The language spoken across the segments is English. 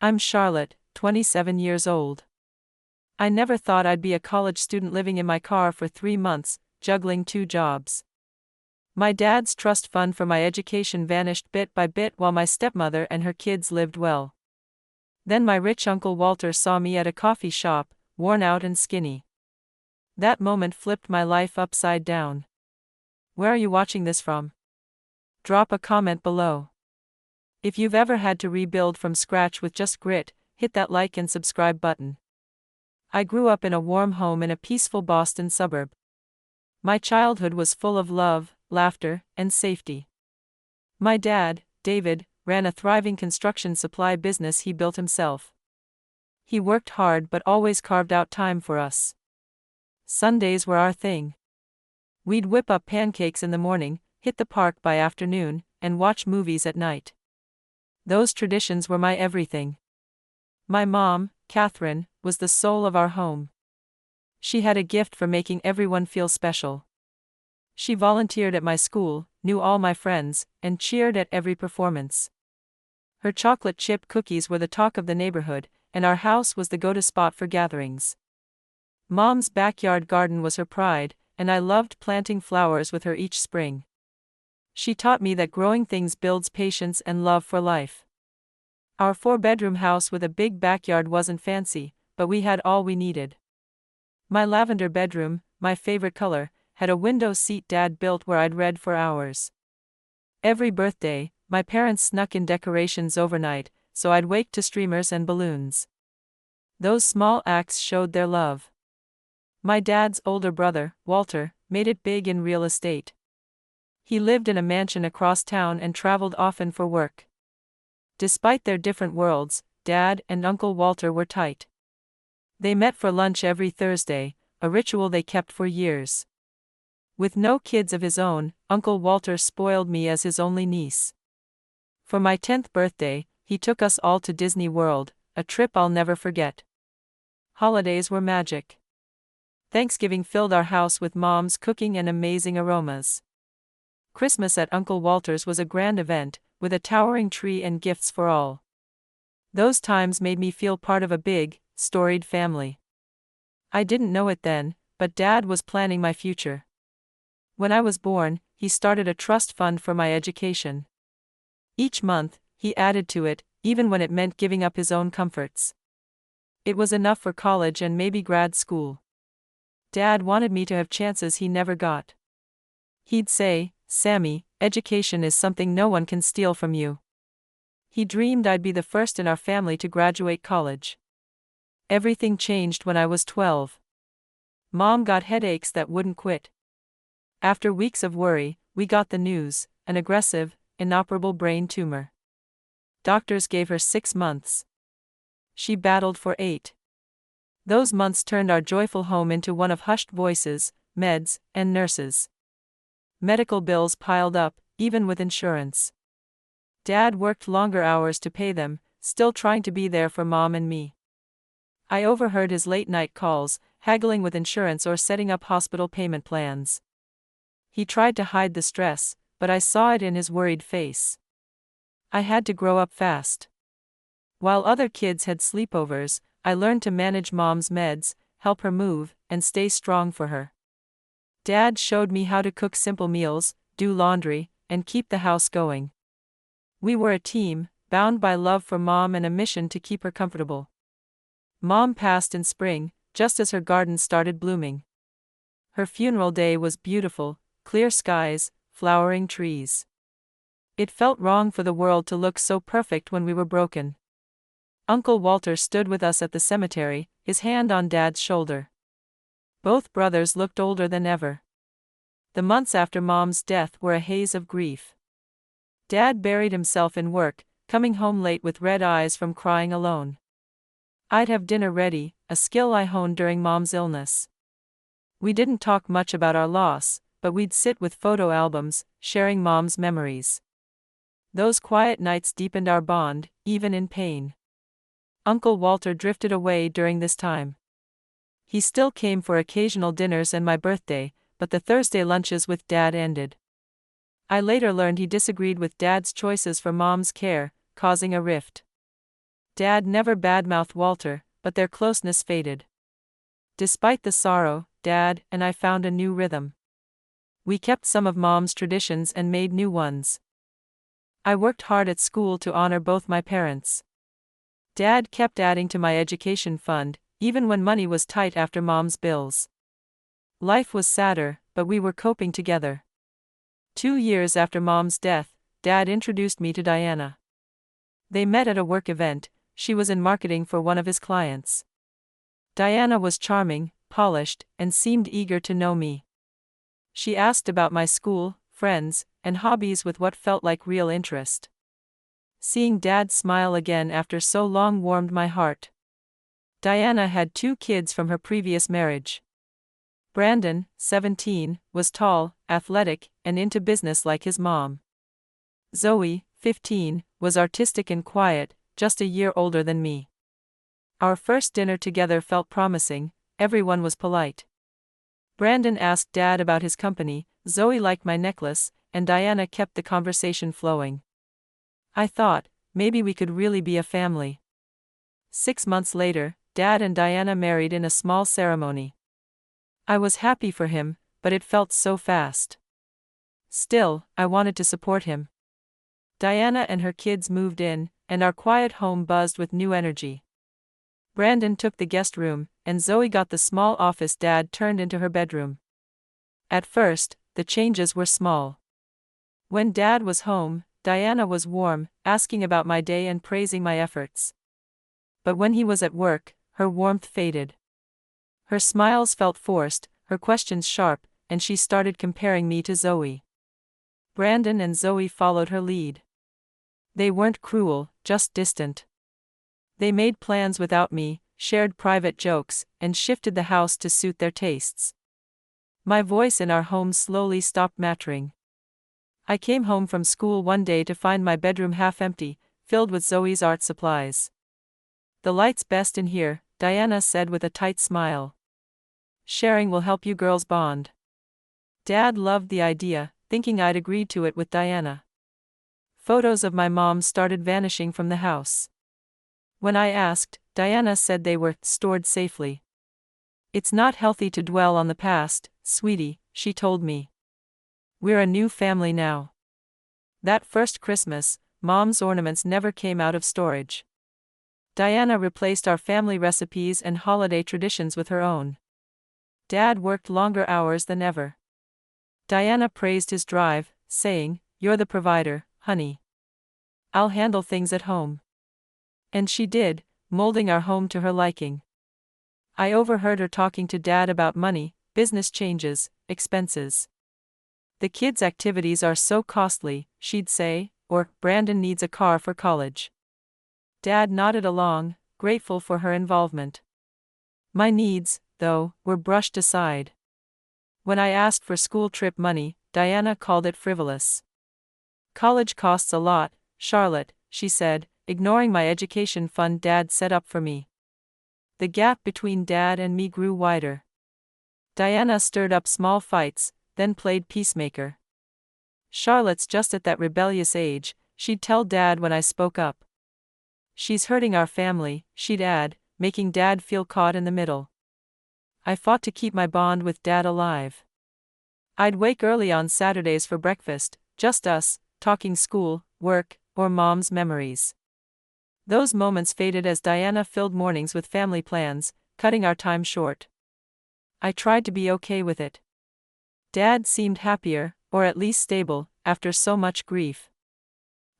I'm Charlotte, 27 years old. I never thought I'd be a college student living in my car for 3 months, juggling 2 jobs. My dad's trust fund for my education vanished bit by bit while my stepmother and her kids lived well. Then my rich Uncle Walter saw me at a coffee shop, worn out and skinny. That moment flipped my life upside down. Where are you watching this from? Drop a comment below. If you've ever had to rebuild from scratch with just grit, hit that like and subscribe button. I grew up in a warm home in a peaceful Boston suburb. My childhood was full of love, laughter, and safety. My dad, David, ran a thriving construction supply business he built himself. He worked hard but always carved out time for us. Sundays were our thing. We'd whip up pancakes in the morning, hit the park by afternoon, and watch movies at night. Those traditions were my everything. My mom, Catherine, was the soul of our home. She had a gift for making everyone feel special. She volunteered at my school, knew all my friends, and cheered at every performance. Her chocolate chip cookies were the talk of the neighborhood, and our house was the go-to spot for gatherings. Mom's backyard garden was her pride, and I loved planting flowers with her each spring. She taught me that growing things builds patience and love for life. Our 4-bedroom house with a big backyard wasn't fancy, but we had all we needed. My lavender bedroom, my favorite color, had a window seat Dad built where I'd read for hours. Every birthday, my parents snuck in decorations overnight, so I'd wake to streamers and balloons. Those small acts showed their love. My dad's older brother, Walter, made it big in real estate. He lived in a mansion across town and traveled often for work. Despite their different worlds, Dad and Uncle Walter were tight. They met for lunch every Thursday, a ritual they kept for years. With no kids of his own, Uncle Walter spoiled me as his only niece. For my 10th birthday, he took us all to Disney World, a trip I'll never forget. Holidays were magic. Thanksgiving filled our house with Mom's cooking and amazing aromas. Christmas at Uncle Walter's was a grand event, with a towering tree and gifts for all. Those times made me feel part of a big, storied family. I didn't know it then, but Dad was planning my future. When I was born, he started a trust fund for my education. Each month, he added to it, even when it meant giving up his own comforts. It was enough for college and maybe grad school. Dad wanted me to have chances he never got. He'd say, "Sammy, education is something no one can steal from you." He dreamed I'd be the first in our family to graduate college. Everything changed when I was 12. Mom got headaches that wouldn't quit. After weeks of worry, we got the news: an aggressive, inoperable brain tumor. Doctors gave her 6 months. She battled for 8. Those months turned our joyful home into one of hushed voices, meds, and nurses. Medical bills piled up, even with insurance. Dad worked longer hours to pay them, still trying to be there for Mom and me. I overheard his late-night calls, haggling with insurance or setting up hospital payment plans. He tried to hide the stress, but I saw it in his worried face. I had to grow up fast. While other kids had sleepovers, I learned to manage Mom's meds, help her move, and stay strong for her. Dad showed me how to cook simple meals, do laundry, and keep the house going. We were a team, bound by love for Mom and a mission to keep her comfortable. Mom passed in spring, just as her garden started blooming. Her funeral day was beautiful, clear skies, flowering trees. It felt wrong for the world to look so perfect when we were broken. Uncle Walter stood with us at the cemetery, his hand on Dad's shoulder. Both brothers looked older than ever. The months after Mom's death were a haze of grief. Dad buried himself in work, coming home late with red eyes from crying alone. I'd have dinner ready, a skill I honed during Mom's illness. We didn't talk much about our loss, but we'd sit with photo albums, sharing Mom's memories. Those quiet nights deepened our bond, even in pain. Uncle Walter drifted away during this time. He still came for occasional dinners and my birthday, but the Thursday lunches with Dad ended. I later learned he disagreed with Dad's choices for Mom's care, causing a rift. Dad never badmouthed Walter, but their closeness faded. Despite the sorrow, Dad and I found a new rhythm. We kept some of Mom's traditions and made new ones. I worked hard at school to honor both my parents. Dad kept adding to my education fund, even when money was tight after Mom's bills. Life was sadder, but we were coping together. 2 years after Mom's death, Dad introduced me to Diana. They met at a work event. She was in marketing for one of his clients. Diana was charming, polished, and seemed eager to know me. She asked about my school, friends, and hobbies with what felt like real interest. Seeing Dad smile again after so long warmed my heart. Diana had 2 kids from her previous marriage. Brandon, 17, was tall, athletic, and into business like his mom. Zoe, 15, was artistic and quiet, just a year older than me. Our first dinner together felt promising. Everyone was polite. Brandon asked Dad about his company, Zoe liked my necklace, and Diana kept the conversation flowing. I thought, maybe we could really be a family. 6 months later, Dad and Diana married in a small ceremony. I was happy for him, but it felt so fast. Still, I wanted to support him. Diana and her kids moved in, and our quiet home buzzed with new energy. Brandon took the guest room, and Zoe got the small office Dad turned into her bedroom. At first, the changes were small. When Dad was home, Diana was warm, asking about my day and praising my efforts. But when he was at work, her warmth faded. Her smiles felt forced, her questions sharp, and she started comparing me to Zoe. Brandon and Zoe followed her lead. They weren't cruel, just distant. They made plans without me, shared private jokes, and shifted the house to suit their tastes. My voice in our home slowly stopped mattering. I came home from school one day to find my bedroom half empty, filled with Zoe's art supplies. "The light's best in here," Diana said with a tight smile. "Sharing will help you girls bond." Dad loved the idea, thinking I'd agreed to it with Diana. Photos of my mom started vanishing from the house. When I asked, Diana said they were stored safely. "It's not healthy to dwell on the past, sweetie," she told me. "We're a new family now." That first Christmas, Mom's ornaments never came out of storage. Diana replaced our family recipes and holiday traditions with her own. Dad worked longer hours than ever. Diana praised his drive, saying, "You're the provider, honey. I'll handle things at home." And she did, molding our home to her liking. I overheard her talking to Dad about money, business changes, expenses. "The kids' activities are so costly," she'd say, or, "Brandon needs a car for college." Dad nodded along, grateful for her involvement. My needs, though, were brushed aside. When I asked for school trip money, Diana called it frivolous. "College costs a lot, Charlotte," she said, ignoring my education fund Dad set up for me. The gap between Dad and me grew wider. Diana stirred up small fights, then played peacemaker. "Charlotte's just at that rebellious age," she'd tell Dad when I spoke up. "She's hurting our family," she'd add, making Dad feel caught in the middle. I fought to keep my bond with Dad alive. I'd wake early on Saturdays for breakfast, just us, talking school, work, or Mom's memories. Those moments faded as Diana filled mornings with family plans, cutting our time short. I tried to be okay with it. Dad seemed happier, or at least stable, after so much grief.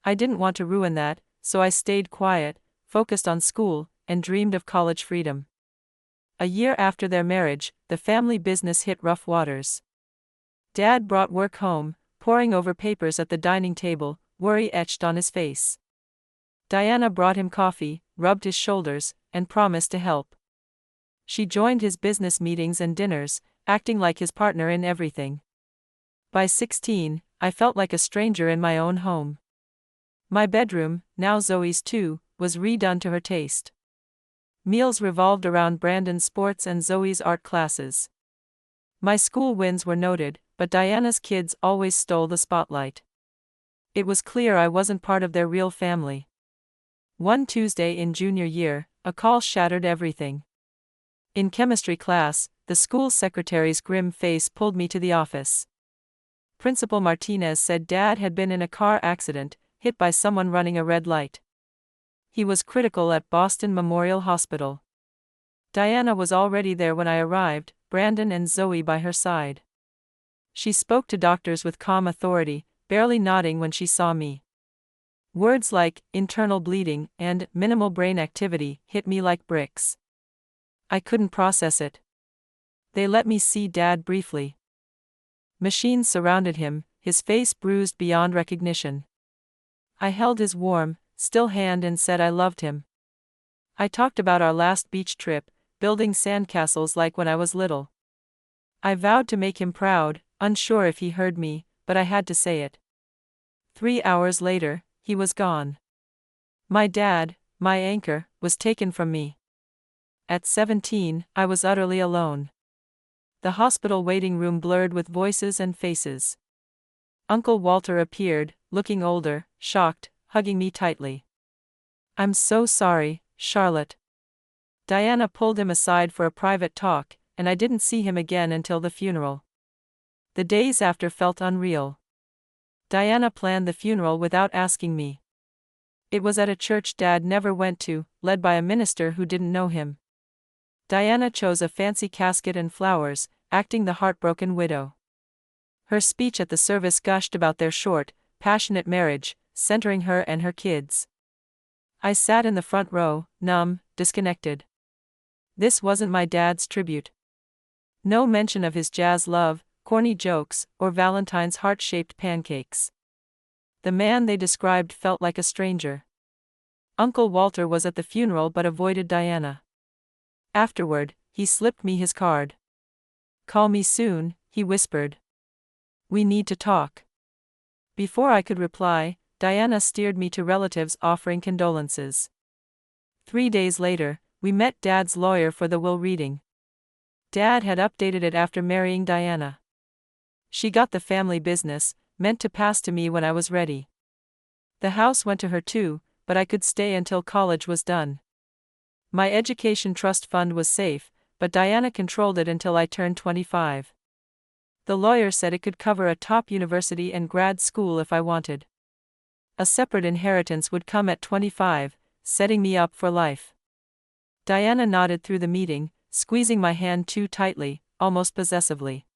I didn't want to ruin that, so I stayed quiet, focused on school, and dreamed of college freedom. A year after their marriage, the family business hit rough waters. Dad brought work home, poring over papers at the dining table, worry etched on his face. Diana brought him coffee, rubbed his shoulders, and promised to help. She joined his business meetings and dinners, acting like his partner in everything. By 16, I felt like a stranger in my own home. My bedroom, now Zoe's too, was redone to her taste. Meals revolved around Brandon's sports and Zoe's art classes. My school wins were noted, but Diana's kids always stole the spotlight. It was clear I wasn't part of their real family. One Tuesday in junior year, a call shattered everything. In chemistry class, the school secretary's grim face pulled me to the office. Principal Martinez said Dad had been in a car accident, hit by someone running a red light. He was critical at Boston Memorial Hospital. Diana was already there when I arrived, Brandon and Zoe by her side. She spoke to doctors with calm authority, barely nodding when she saw me. Words like internal bleeding and minimal brain activity hit me like bricks. I couldn't process it. They let me see Dad briefly. Machines surrounded him, his face bruised beyond recognition. I held his warm, still hand and said I loved him. I talked about our last beach trip, building sandcastles like when I was little. I vowed to make him proud, unsure if he heard me, but I had to say it. 3 hours later, he was gone. My dad, my anchor, was taken from me. At 17, I was utterly alone. The hospital waiting room blurred with voices and faces. Uncle Walter appeared, looking older, shocked, hugging me tightly. "I'm so sorry, Charlotte." Diana pulled him aside for a private talk, and I didn't see him again until the funeral. The days after felt unreal. Diana planned the funeral without asking me. It was at a church Dad never went to, led by a minister who didn't know him. Diana chose a fancy casket and flowers, acting the heartbroken widow. Her speech at the service gushed about their short, passionate marriage, centering her and her kids. I sat in the front row, numb, disconnected. This wasn't my dad's tribute. No mention of his jazz love, corny jokes, or Valentine's heart-shaped pancakes. The man they described felt like a stranger. Uncle Walter was at the funeral but avoided Diana. Afterward, he slipped me his card. "Call me soon," he whispered. "We need to talk." Before I could reply, Diana steered me to relatives offering condolences. 3 days later, we met Dad's lawyer for the will reading. Dad had updated it after marrying Diana. She got the family business, meant to pass to me when I was ready. The house went to her too, but I could stay until college was done. My education trust fund was safe, but Diana controlled it until I turned 25. The lawyer said it could cover a top university and grad school if I wanted. A separate inheritance would come at 25, setting me up for life. Diana nodded through the meeting, squeezing my hand too tightly, almost possessively.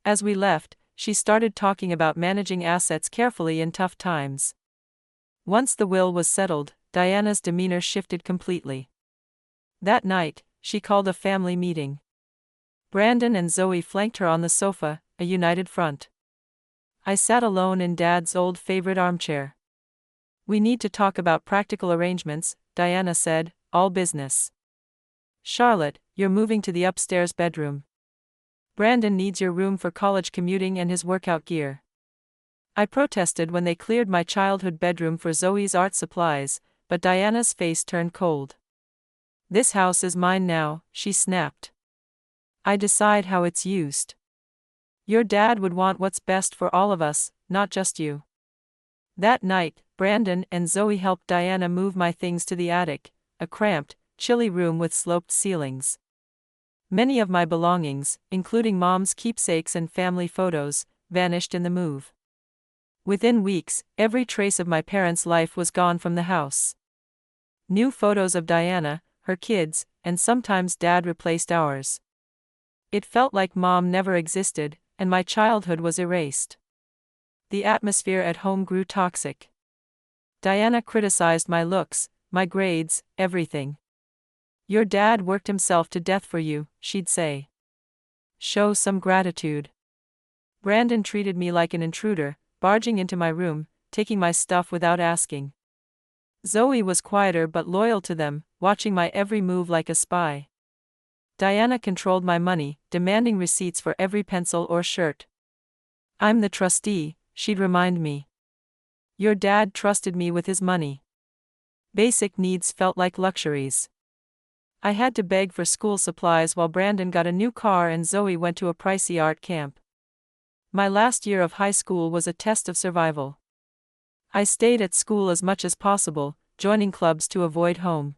As we left, she started talking about managing assets carefully in tough times. Once the will was settled, Diana's demeanor shifted completely. That night, she called a family meeting. Brandon and Zoe flanked her on the sofa, a united front. I sat alone in Dad's old favorite armchair. "We need to talk about practical arrangements," Diana said, "all business. Charlotte, you're moving to the upstairs bedroom. Brandon needs your room for college commuting and his workout gear." I protested when they cleared my childhood bedroom for Zoe's art supplies, but Diana's face turned cold. "This house is mine now," she snapped. "I decide how it's used. Your dad would want what's best for all of us, not just you." That night, Brandon and Zoe helped Diana move my things to the attic, a cramped, chilly room with sloped ceilings. Many of my belongings, including Mom's keepsakes and family photos, vanished in the move. Within weeks, every trace of my parents' life was gone from the house. New photos of Diana, her kids, and sometimes Dad replaced ours. It felt like Mom never existed, and my childhood was erased. The atmosphere at home grew toxic. Diana criticized my looks, my grades, everything. "Your dad worked himself to death for you," she'd say. "Show some gratitude." Brandon treated me like an intruder, barging into my room, taking my stuff without asking. Zoe was quieter but loyal to them, watching my every move like a spy. Diana controlled my money, demanding receipts for every pencil or shirt. "I'm the trustee," she'd remind me. "Your dad trusted me with his money." Basic needs felt like luxuries. I had to beg for school supplies while Brandon got a new car and Zoe went to a pricey art camp. My last year of high school was a test of survival. I stayed at school as much as possible, joining clubs to avoid home.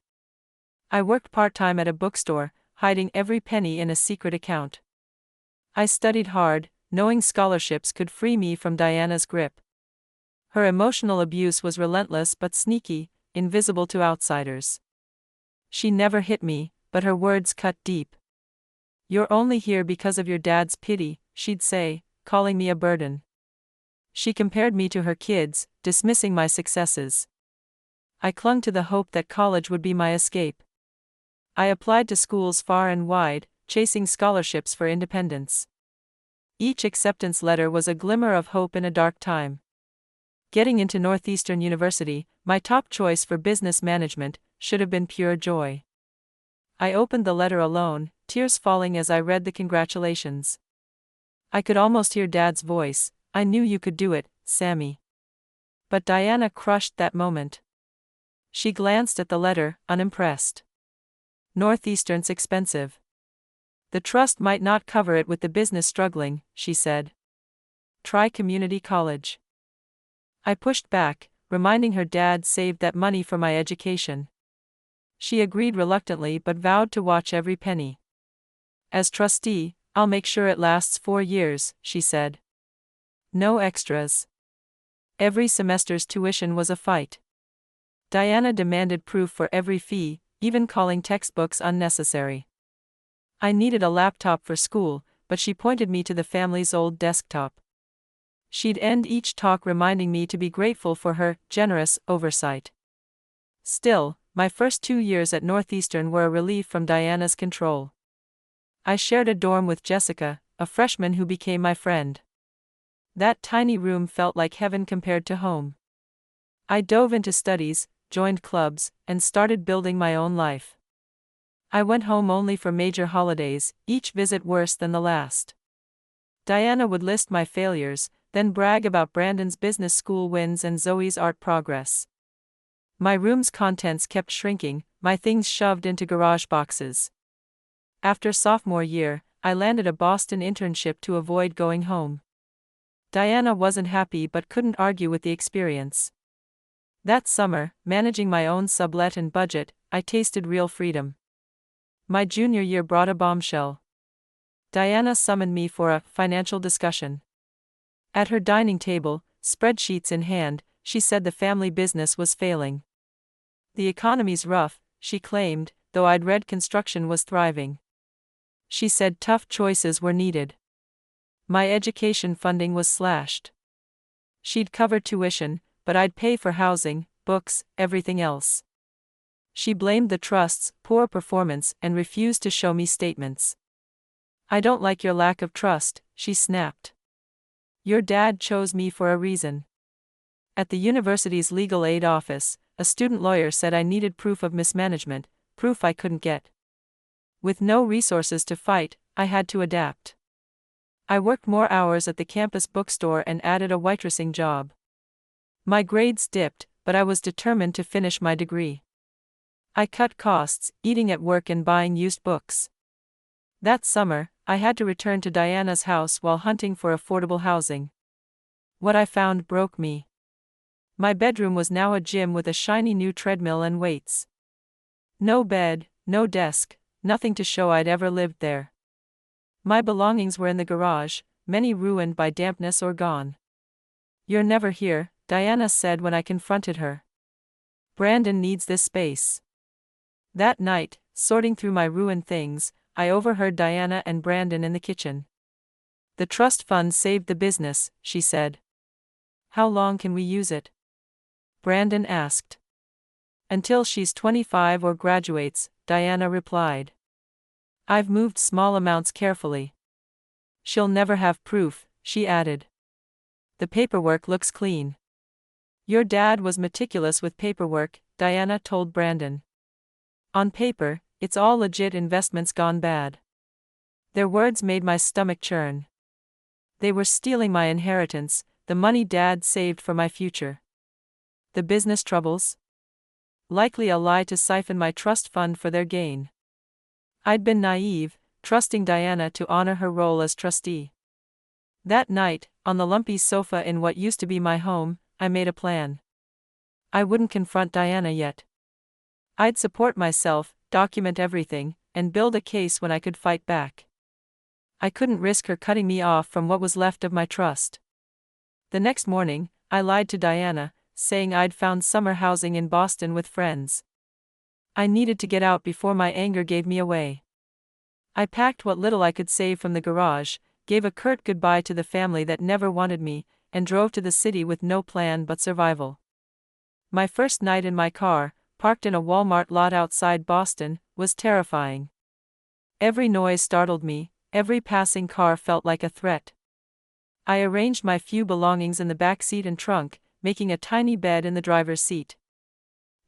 I worked part-time at a bookstore, hiding every penny in a secret account. I studied hard, knowing scholarships could free me from Diana's grip. Her emotional abuse was relentless but sneaky, invisible to outsiders. She never hit me, but her words cut deep. "You're only here because of your dad's pity," she'd say, calling me a burden. She compared me to her kids, dismissing my successes. I clung to the hope that college would be my escape. I applied to schools far and wide, chasing scholarships for independence. Each acceptance letter was a glimmer of hope in a dark time. Getting into Northeastern University, my top choice for business management, should have been pure joy. I opened the letter alone, tears falling as I read the congratulations. I could almost hear Dad's voice, "I knew you could do it, Sammy." But Diana crushed that moment. She glanced at the letter, unimpressed. "Northeastern's expensive. The trust might not cover it with the business struggling," she said. "Try community college." I pushed back, reminding her Dad saved that money for my education. She agreed reluctantly but vowed to watch every penny. "As trustee, I'll make sure it lasts 4 years," she said. No extras. Every semester's tuition was a fight. Diana demanded proof for every fee, even calling textbooks unnecessary. I needed a laptop for school, but she pointed me to the family's old desktop. She'd end each talk reminding me to be grateful for her generous oversight. Still, my first 2 years at Northeastern were a relief from Diana's control. I shared a dorm with Jessica, a freshman who became my friend. That tiny room felt like heaven compared to home. I dove into studies, joined clubs, and started building my own life. I went home only for major holidays, each visit worse than the last. Diana would list my failures, then brag about Brandon's business school wins and Zoe's art progress. My room's contents kept shrinking, my things shoved into garage boxes. After sophomore year, I landed a Boston internship to avoid going home. Diana wasn't happy but couldn't argue with the experience. That summer, managing my own sublet and budget, I tasted real freedom. My junior year brought a bombshell. Diana summoned me for a financial discussion. At her dining table, spreadsheets in hand, she said the family business was failing. "The economy's rough," she claimed, though I'd read construction was thriving. She said tough choices were needed. My education funding was slashed. She'd cover tuition, but I'd pay for housing, books, everything else. She blamed the trust's poor performance and refused to show me statements. "I don't like your lack of trust," she snapped. "Your dad chose me for a reason." At the university's legal aid office, a student lawyer said I needed proof of mismanagement, proof I couldn't get. With no resources to fight, I had to adapt. I worked more hours at the campus bookstore and added a waitressing job. My grades dipped, but I was determined to finish my degree. I cut costs, eating at work and buying used books. That summer, I had to return to Diana's house while hunting for affordable housing. What I found broke me. My bedroom was now a gym with a shiny new treadmill and weights. No bed, no desk, nothing to show I'd ever lived there. My belongings were in the garage, many ruined by dampness or gone. "You're never here," Diana said when I confronted her. "Brandon needs this space." That night, sorting through my ruined things, I overheard Diana and Brandon in the kitchen. "The trust fund saved the business," she said. "How long can we use it?" Brandon asked. "Until she's 25 or graduates," Diana replied. "I've moved small amounts carefully." "She'll never have proof," she added. "The paperwork looks clean." "Your dad was meticulous with paperwork," Diana told Brandon. "On paper, it's all legit investments gone bad." Their words made my stomach churn. They were stealing my inheritance, the money Dad saved for my future. The business troubles? Likely a lie to siphon my trust fund for their gain. I'd been naive, trusting Diana to honor her role as trustee. That night, on the lumpy sofa in what used to be my home, I made a plan. I wouldn't confront Diana yet. I'd support myself, document everything, and build a case when I could fight back. I couldn't risk her cutting me off from what was left of my trust. The next morning, I lied to Diana, saying I'd found summer housing in Boston with friends. I needed to get out before my anger gave me away. I packed what little I could save from the garage, gave a curt goodbye to the family that never wanted me, and drove to the city with no plan but survival. My first night in my car, parked in a Walmart lot outside Boston, was terrifying. Every noise startled me, every passing car felt like a threat. I arranged my few belongings in the back seat and trunk, making a tiny bed in the driver's seat.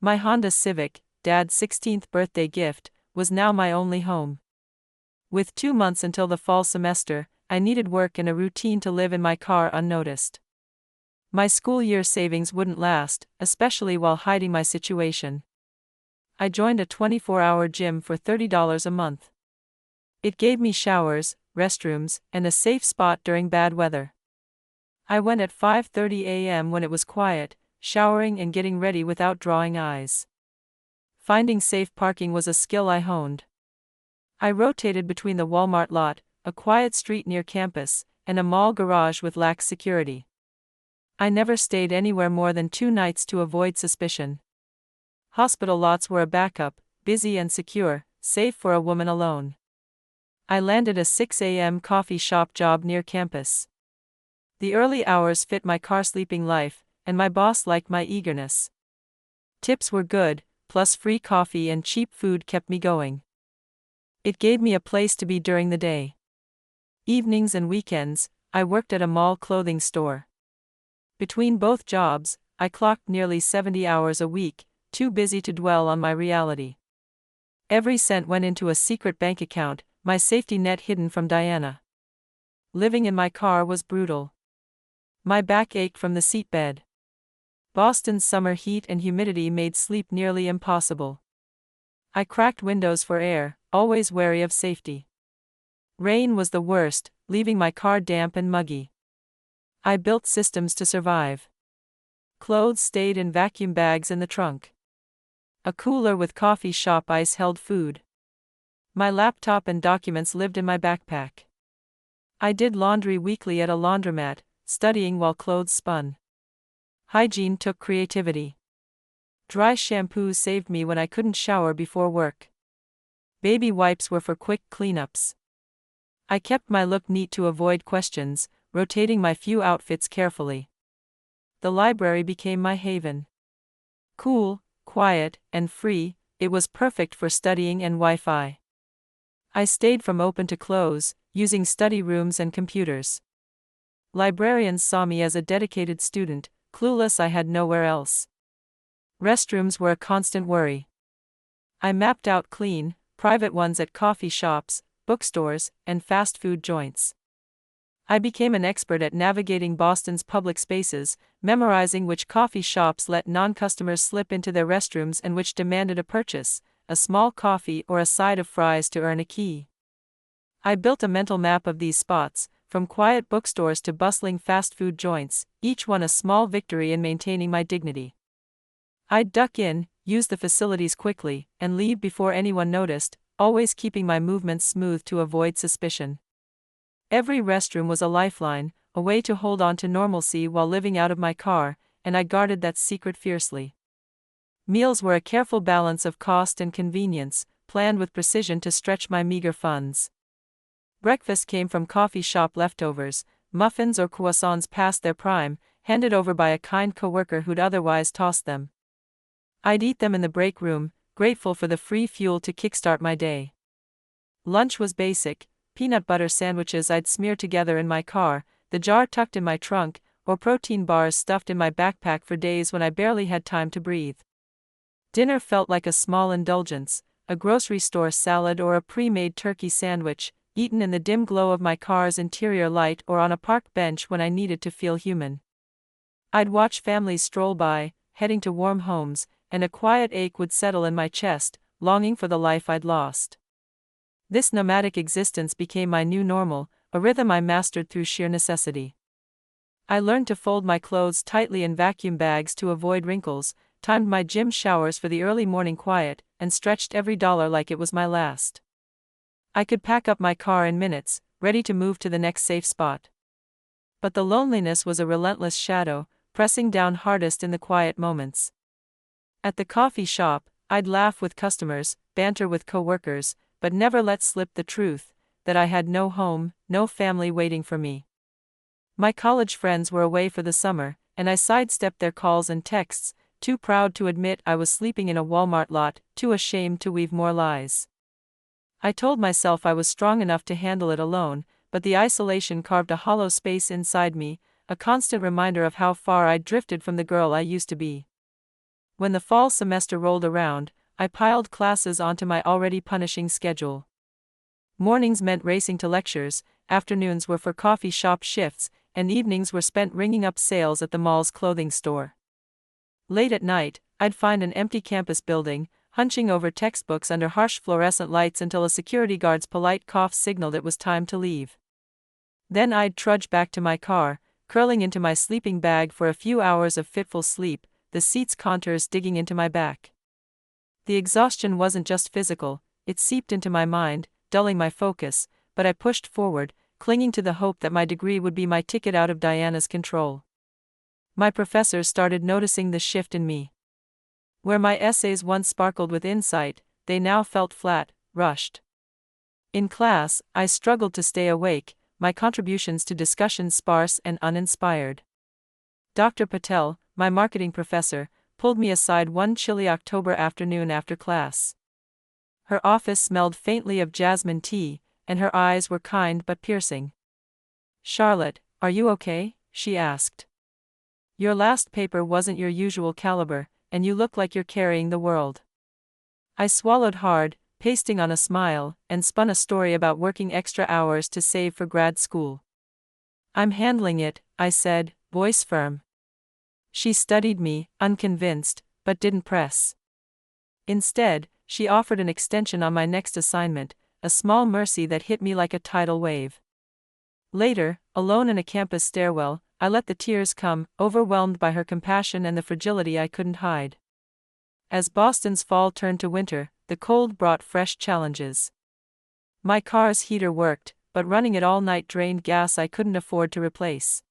My Honda Civic, Dad's 16th birthday gift, was now my only home. With 2 months until the fall semester, I needed work and a routine to live in my car unnoticed. My school year savings wouldn't last, especially while hiding my situation. I joined a 24-hour gym for $30 a month. It gave me showers, restrooms, and a safe spot during bad weather. I went at 5:30 a.m. when it was quiet, showering and getting ready without drawing eyes. Finding safe parking was a skill I honed. I rotated between the Walmart lot, a quiet street near campus, and a mall garage with lax security. I never stayed anywhere more than 2 nights to avoid suspicion. Hospital lots were a backup, busy and secure, safe for a woman alone. I landed a 6 a.m. coffee shop job near campus. The early hours fit my car-sleeping life, and my boss liked my eagerness. Tips were good, plus free coffee and cheap food kept me going. It gave me a place to be during the day. Evenings and weekends, I worked at a mall clothing store. Between both jobs, I clocked nearly 70 hours a week, too busy to dwell on my reality. Every cent went into a secret bank account, my safety net hidden from Diana. Living in my car was brutal. My back ached from the seatbed. Boston's summer heat and humidity made sleep nearly impossible. I cracked windows for air, always wary of safety. Rain was the worst, leaving my car damp and muggy. I built systems to survive. Clothes stayed in vacuum bags in the trunk. A cooler with coffee shop ice held food. My laptop and documents lived in my backpack. I did laundry weekly at a laundromat, studying while clothes spun. Hygiene took creativity. Dry shampoo saved me when I couldn't shower before work. Baby wipes were for quick cleanups. I kept my look neat to avoid questions, rotating my few outfits carefully. The library became my haven. Cool, quiet, and free, it was perfect for studying and Wi-Fi. I stayed from open to close, using study rooms and computers. Librarians saw me as a dedicated student, clueless I had nowhere else. Restrooms were a constant worry. I mapped out clean, private ones at coffee shops, bookstores, and fast food joints. I became an expert at navigating Boston's public spaces, memorizing which coffee shops let non-customers slip into their restrooms and which demanded a purchase, a small coffee or a side of fries to earn a key. I built a mental map of these spots, from quiet bookstores to bustling fast food joints, each one a small victory in maintaining my dignity. I'd duck in, use the facilities quickly, and leave before anyone noticed, always keeping my movements smooth to avoid suspicion. Every restroom was a lifeline, a way to hold on to normalcy while living out of my car, and I guarded that secret fiercely. Meals were a careful balance of cost and convenience, planned with precision to stretch my meager funds. Breakfast came from coffee shop leftovers, muffins or croissants past their prime, handed over by a kind coworker who'd otherwise tossed them. I'd eat them in the break room, grateful for the free fuel to kickstart my day. Lunch was basic, peanut butter sandwiches I'd smear together in my car, the jar tucked in my trunk, or protein bars stuffed in my backpack for days when I barely had time to breathe. Dinner felt like a small indulgence, a grocery store salad or a pre-made turkey sandwich, eaten in the dim glow of my car's interior light or on a park bench when I needed to feel human. I'd watch families stroll by, heading to warm homes, and a quiet ache would settle in my chest, longing for the life I'd lost. This nomadic existence became my new normal, a rhythm I mastered through sheer necessity. I learned to fold my clothes tightly in vacuum bags to avoid wrinkles, timed my gym showers for the early morning quiet, and stretched every dollar like it was my last. I could pack up my car in minutes, ready to move to the next safe spot. But the loneliness was a relentless shadow, pressing down hardest in the quiet moments. At the coffee shop, I'd laugh with customers, banter with coworkers, but never let slip the truth that I had no home, no family waiting for me. My college friends were away for the summer, and I sidestepped their calls and texts, too proud to admit I was sleeping in a Walmart lot, too ashamed to weave more lies. I told myself I was strong enough to handle it alone, but the isolation carved a hollow space inside me, a constant reminder of how far I'd drifted from the girl I used to be. When the fall semester rolled around, I piled classes onto my already punishing schedule. Mornings meant racing to lectures, afternoons were for coffee shop shifts, and evenings were spent ringing up sales at the mall's clothing store. Late at night, I'd find an empty campus building, hunching over textbooks under harsh fluorescent lights until a security guard's polite cough signaled it was time to leave. Then I'd trudge back to my car, curling into my sleeping bag for a few hours of fitful sleep, the seat's contours digging into my back. The exhaustion wasn't just physical, it seeped into my mind, dulling my focus, but I pushed forward, clinging to the hope that my degree would be my ticket out of Diana's control. My professors started noticing the shift in me. Where my essays once sparkled with insight, they now felt flat, rushed. In class, I struggled to stay awake, my contributions to discussions sparse and uninspired. Dr. Patel, my marketing professor, pulled me aside one chilly October afternoon after class. Her office smelled faintly of jasmine tea, and her eyes were kind but piercing. "Charlotte, are you okay?" she asked. "Your last paper wasn't your usual caliber, and you look like you're carrying the world." I swallowed hard, pasting on a smile, and spun a story about working extra hours to save for grad school. "I'm handling it," I said, voice firm. She studied me, unconvinced, but didn't press. Instead, she offered an extension on my next assignment, a small mercy that hit me like a tidal wave. Later, alone in a campus stairwell, I let the tears come, overwhelmed by her compassion and the fragility I couldn't hide. As Boston's fall turned to winter, the cold brought fresh challenges. My car's heater worked, but running it all night drained gas I couldn't afford to replace.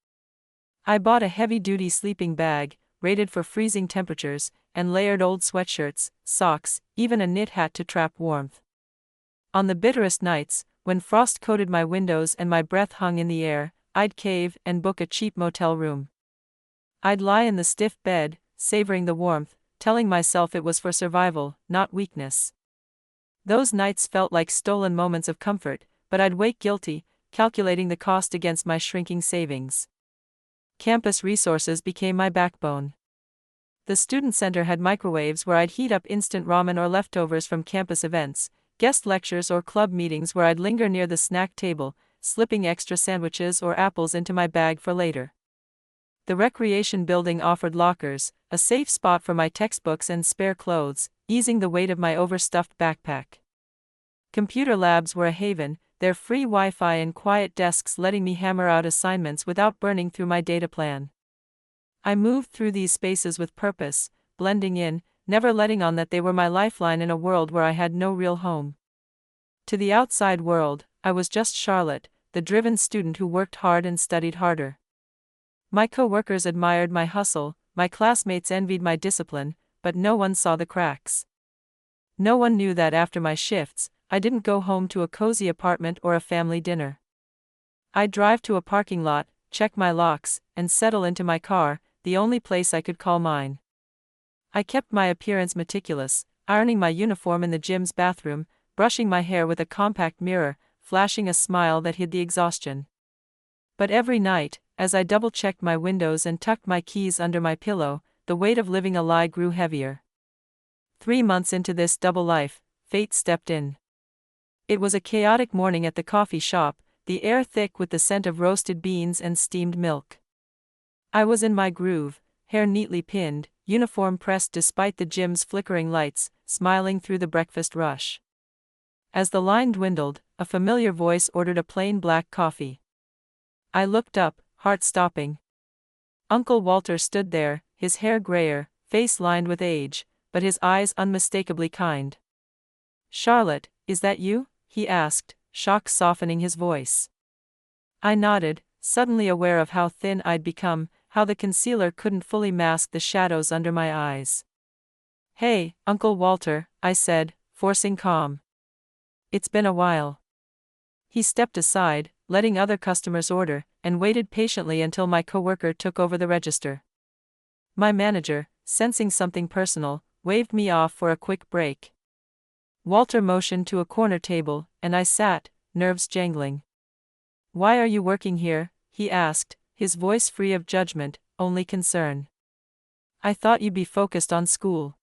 I bought a heavy-duty sleeping bag, rated for freezing temperatures, and layered old sweatshirts, socks, even a knit hat to trap warmth. On the bitterest nights, when frost coated my windows and my breath hung in the air, I'd cave and book a cheap motel room. I'd lie in the stiff bed, savoring the warmth, telling myself it was for survival, not weakness. Those nights felt like stolen moments of comfort, but I'd wake guilty, calculating the cost against my shrinking savings. Campus resources became my backbone. The student center had microwaves where I'd heat up instant ramen or leftovers from campus events, guest lectures or club meetings where I'd linger near the snack table, slipping extra sandwiches or apples into my bag for later. The recreation building offered lockers, a safe spot for my textbooks and spare clothes, easing the weight of my overstuffed backpack. Computer labs were a haven, their free Wi-Fi and quiet desks letting me hammer out assignments without burning through my data plan. I moved through these spaces with purpose, blending in, never letting on that they were my lifeline in a world where I had no real home. To the outside world, I was just Charlotte, the driven student who worked hard and studied harder. My co-workers admired my hustle, my classmates envied my discipline, but no one saw the cracks. No one knew that after my shifts, I didn't go home to a cozy apartment or a family dinner. I'd drive to a parking lot, check my locks, and settle into my car, the only place I could call mine. I kept my appearance meticulous, ironing my uniform in the gym's bathroom, brushing my hair with a compact mirror, flashing a smile that hid the exhaustion. But every night, as I double-checked my windows and tucked my keys under my pillow, the weight of living a lie grew heavier. 3 months into this double life, fate stepped in. It was a chaotic morning at the coffee shop, the air thick with the scent of roasted beans and steamed milk. I was in my groove, hair neatly pinned, uniform pressed despite the gym's flickering lights, smiling through the breakfast rush. As the line dwindled, a familiar voice ordered a plain black coffee. I looked up, heart stopping. Uncle Walter stood there, his hair grayer, face lined with age, but his eyes unmistakably kind. "Charlotte, is that you?" he asked, shock softening his voice. I nodded, suddenly aware of how thin I'd become, how the concealer couldn't fully mask the shadows under my eyes. "Hey, Uncle Walter," I said, forcing calm. "It's been a while." He stepped aside, letting other customers order, and waited patiently until my coworker took over the register. My manager, sensing something personal, waved me off for a quick break. Walter motioned to a corner table, and I sat, nerves jangling. "Why are you working here?" he asked, his voice free of judgment, only concern. "I thought you'd be focused on school.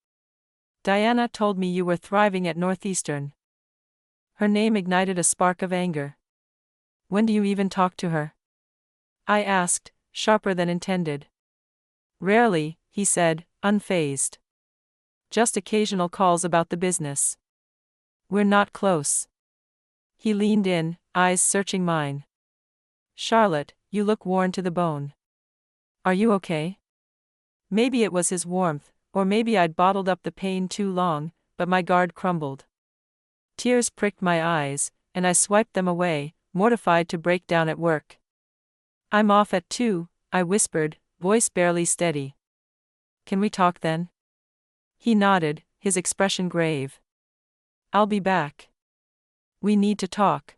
Diana told me you were thriving at Northeastern." Her name ignited a spark of anger. "When do you even talk to her?" I asked, sharper than intended. "Rarely," he said, unfazed. "Just occasional calls about the business. We're not close." He leaned in, eyes searching mine. "Charlotte, you look worn to the bone. Are you okay?" Maybe it was his warmth, or maybe I'd bottled up the pain too long, but my guard crumbled. Tears pricked my eyes, and I swiped them away, mortified to break down at work. "I'm off at 2, I whispered, voice barely steady. "Can we talk then?" He nodded, his expression grave. "I'll be back. We need to talk."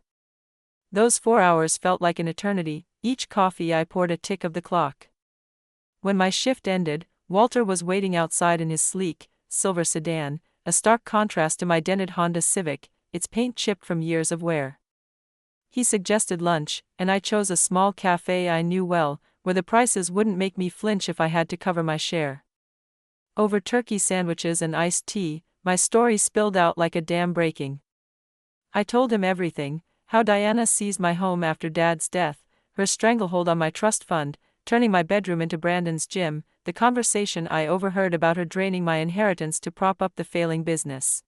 Those 4 hours felt like an eternity, each coffee I poured a tick of the clock. When my shift ended, Walter was waiting outside in his sleek, silver sedan, a stark contrast to my dented Honda Civic, its paint chipped from years of wear. He suggested lunch, and I chose a small cafe I knew well, where the prices wouldn't make me flinch if I had to cover my share. Over turkey sandwiches and iced tea, my story spilled out like a dam breaking. I told him everything, how Diana seized my home after Dad's death, her stranglehold on my trust fund, turning my bedroom into Brandon's gym, the conversation I overheard about her draining my inheritance to prop up the failing business.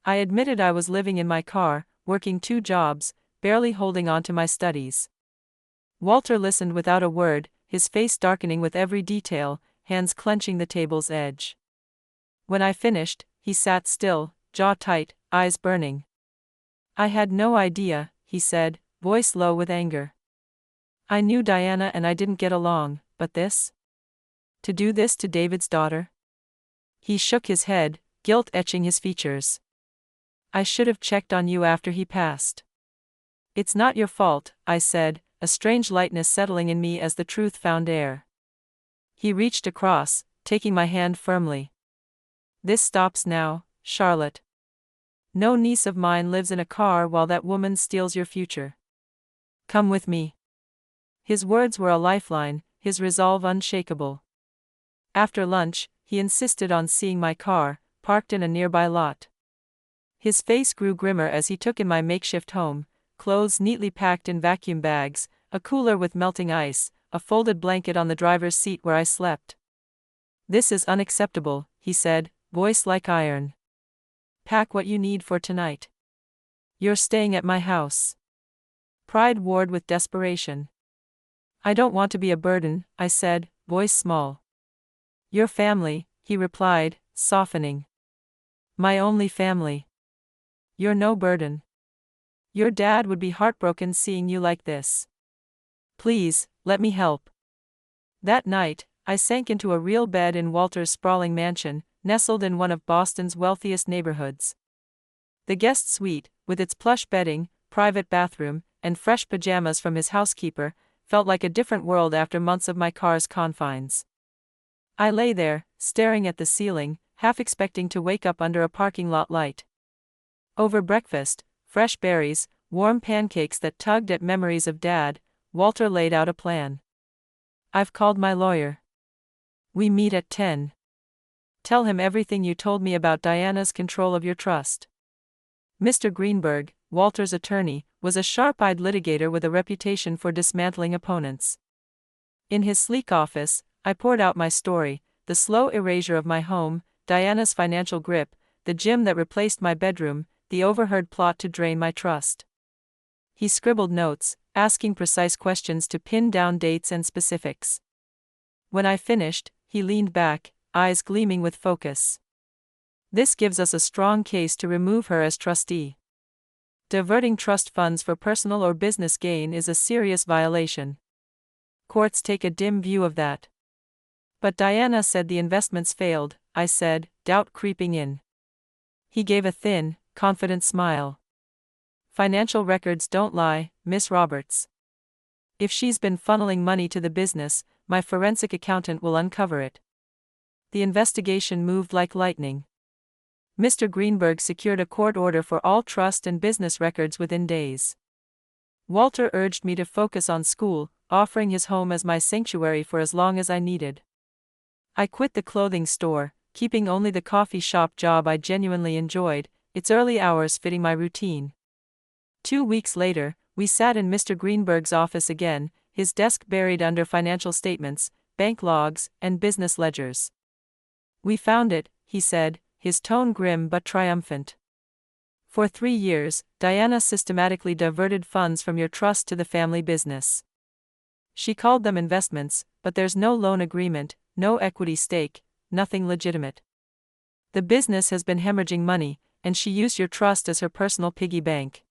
I admitted I was living in my car, working 2 jobs, barely holding on to my studies. Walter listened without a word, his face darkening with every detail, hands clenching the table's edge. When I finished, he sat still, jaw tight, eyes burning. "I had no idea," he said, voice low with anger. "I knew Diana and I didn't get along, but this? To do this to David's daughter?" He shook his head, guilt etching his features. "I should have checked on you after he passed." "It's not your fault," I said, a strange lightness settling in me as the truth found air. He reached across, taking my hand firmly. "This stops now, Charlotte. No niece of mine lives in a car while that woman steals your future. Come with me." His words were a lifeline, his resolve unshakable. After lunch, he insisted on seeing my car, parked in a nearby lot. His face grew grimmer as he took in my makeshift home, clothes neatly packed in vacuum bags, a cooler with melting ice, a folded blanket on the driver's seat where I slept. "This is unacceptable," he said, voice like iron. "Pack what you need for tonight. You're staying at my house." Pride warred with desperation. "I don't want to be a burden," I said, voice small. "Your family," he replied, softening. "My only family. You're no burden. Your dad would be heartbroken seeing you like this. Please, let me help." That night, I sank into a real bed in Walter's sprawling mansion, nestled in one of Boston's wealthiest neighborhoods. The guest suite, with its plush bedding, private bathroom, and fresh pajamas from his housekeeper, felt like a different world after months of my car's confines. I lay there, staring at the ceiling, half expecting to wake up under a parking lot light. Over breakfast, fresh berries, warm pancakes that tugged at memories of Dad, Walter laid out a plan. "I've called my lawyer. We meet at 10. Tell him everything you told me about Diana's control of your trust." Mr. Greenberg, Walter's attorney, was a sharp-eyed litigator with a reputation for dismantling opponents. In his sleek office, I poured out my story, the slow erasure of my home, Diana's financial grip, the gym that replaced my bedroom, the overheard plot to drain my trust. He scribbled notes, asking precise questions to pin down dates and specifics. When I finished, he leaned back, eyes gleaming with focus. This gives us a strong case to remove her as trustee. Diverting trust funds for personal or business gain is a serious violation. Courts take a dim view of that. But Diana said the investments failed, I said, doubt creeping in. He gave a thin, confident smile. Financial records don't lie, Miss Roberts. If she's been funneling money to the business, my forensic accountant will uncover it. The investigation moved like lightning. Mr. Greenberg secured a court order for all trust and business records within days. Walter urged me to focus on school, offering his home as my sanctuary for as long as I needed. I quit the clothing store, keeping only the coffee shop job I genuinely enjoyed, its early hours fitting my routine. 2 weeks later, we sat in Mr. Greenberg's office again, his desk buried under financial statements, bank logs, and business ledgers. "We found it," he said, his tone grim but triumphant. "For 3 years, Diana systematically diverted funds from your trust to the family business. She called them investments, but there's no loan agreement, no equity stake, nothing legitimate. The business has been hemorrhaging money, and she used your trust as her personal piggy bank."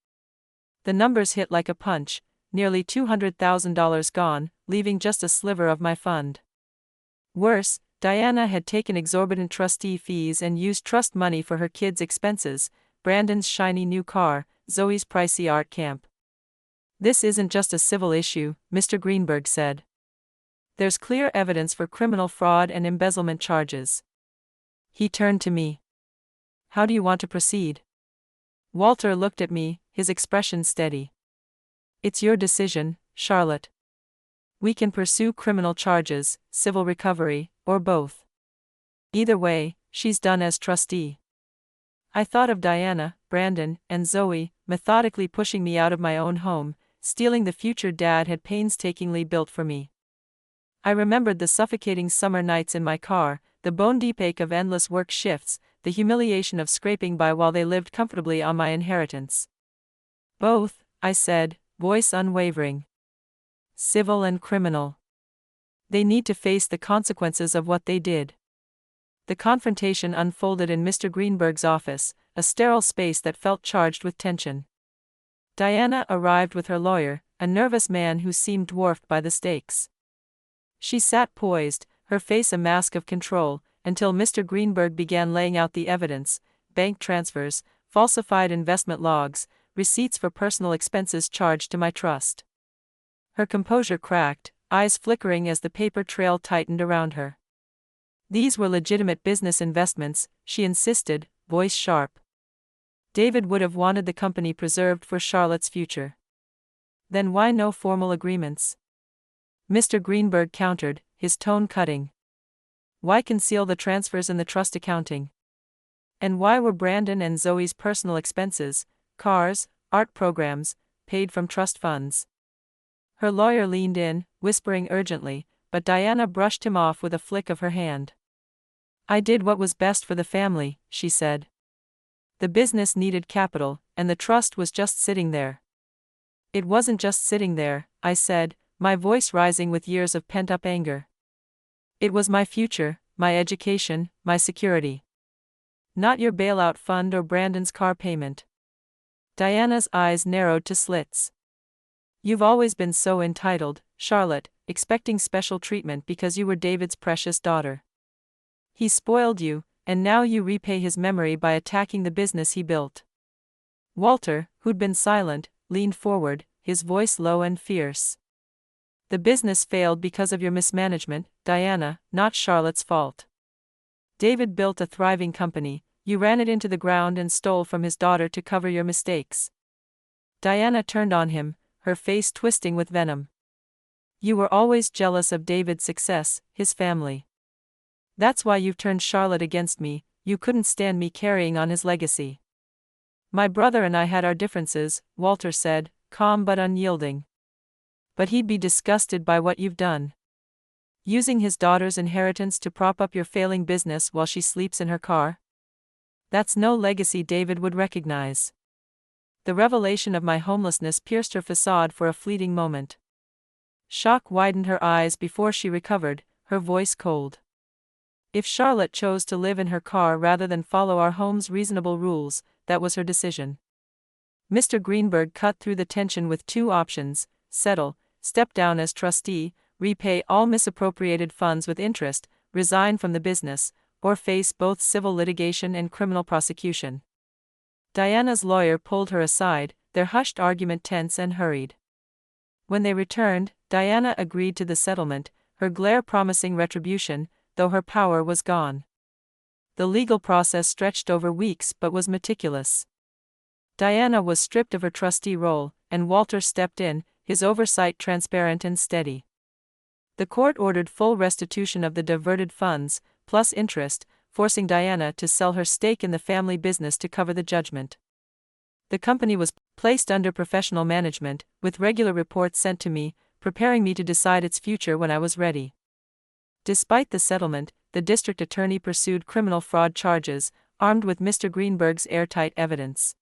The numbers hit like a punch, nearly $200,000 gone, leaving just a sliver of my fund. Worse, Diana had taken exorbitant trustee fees and used trust money for her kids' expenses, Brandon's shiny new car, Zoe's pricey art camp. "This isn't just a civil issue," Mr. Greenberg said. "There's clear evidence for criminal fraud and embezzlement charges." He turned to me. "How do you want to proceed?" Walter looked at me, his expression steady. "It's your decision, Charlotte. We can pursue criminal charges, civil recovery, or both. Either way, she's done as trustee." I thought of Diana, Brandon, and Zoe, methodically pushing me out of my own home, stealing the future Dad had painstakingly built for me. I remembered the suffocating summer nights in my car, the bone-deep ache of endless work shifts, the humiliation of scraping by while they lived comfortably on my inheritance. "Both," I said, voice unwavering. "Civil and criminal. They need to face the consequences of what they did." The confrontation unfolded in Mr. Greenberg's office, a sterile space that felt charged with tension. Diana arrived with her lawyer, a nervous man who seemed dwarfed by the stakes. She sat poised, her face a mask of control, until Mr. Greenberg began laying out the evidence: bank transfers, falsified investment logs, receipts for personal expenses charged to my trust. Her composure cracked, eyes flickering as the paper trail tightened around her. "These were legitimate business investments," she insisted, voice sharp. "David would have wanted the company preserved for Charlotte's future." "Then why no formal agreements?" Mr. Greenberg countered, his tone cutting. "Why conceal the transfers in the trust accounting? And why were Brandon and Zoe's personal expenses, cars, art programs, paid from trust funds?" Her lawyer leaned in, whispering urgently, but Diana brushed him off with a flick of her hand. "I did what was best for the family," she said. "The business needed capital, and the trust was just sitting there." "It wasn't just sitting there," I said, my voice rising with years of pent-up anger. "It was my future, my education, my security. Not your bailout fund or Brandon's car payment." Diana's eyes narrowed to slits. "You've always been so entitled, Charlotte, expecting special treatment because you were David's precious daughter. He spoiled you, and now you repay his memory by attacking the business he built." Walter, who'd been silent, leaned forward, his voice low and fierce. "The business failed because of your mismanagement, Diana, not Charlotte's fault. David built a thriving company, you ran it into the ground and stole from his daughter to cover your mistakes." Diana turned on him, her face twisting with venom. "You were always jealous of David's success, his family. That's why you've turned Charlotte against me, you couldn't stand me carrying on his legacy." "My brother and I had our differences," Walter said, calm but unyielding. "But he'd be disgusted by what you've done. Using his daughter's inheritance to prop up your failing business while she sleeps in her car? That's no legacy David would recognize." The revelation of my homelessness pierced her facade for a fleeting moment. Shock widened her eyes before she recovered, her voice cold. If Charlotte chose to live in her car rather than follow our home's reasonable rules, that was her decision. Mr. Greenberg cut through the tension with two options: settle, step down as trustee, repay all misappropriated funds with interest, resign from the business, or face both civil litigation and criminal prosecution. Diana's lawyer pulled her aside, their hushed argument tense and hurried. When they returned, Diana agreed to the settlement, her glare promising retribution, though her power was gone. The legal process stretched over weeks but was meticulous. Diana was stripped of her trustee role, and Walter stepped in, his oversight transparent and steady. The court ordered full restitution of the diverted funds, plus interest, forcing Diana to sell her stake in the family business to cover the judgment. The company was placed under professional management, with regular reports sent to me, preparing me to decide its future when I was ready. Despite the settlement, the district attorney pursued criminal fraud charges, armed with Mr. Greenberg's airtight evidence.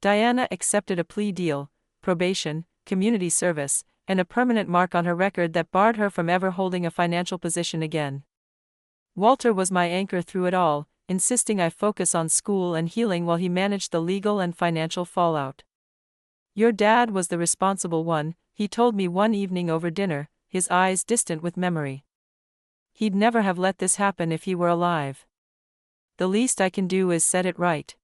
Diana accepted a plea deal, probation, community service, and a permanent mark on her record that barred her from ever holding a financial position again. Walter was my anchor through it all, insisting I focus on school and healing while he managed the legal and financial fallout. "Your dad was the responsible one," he told me one evening over dinner, his eyes distant with memory. "He'd never have let this happen if he were alive. The least I can do is set it right."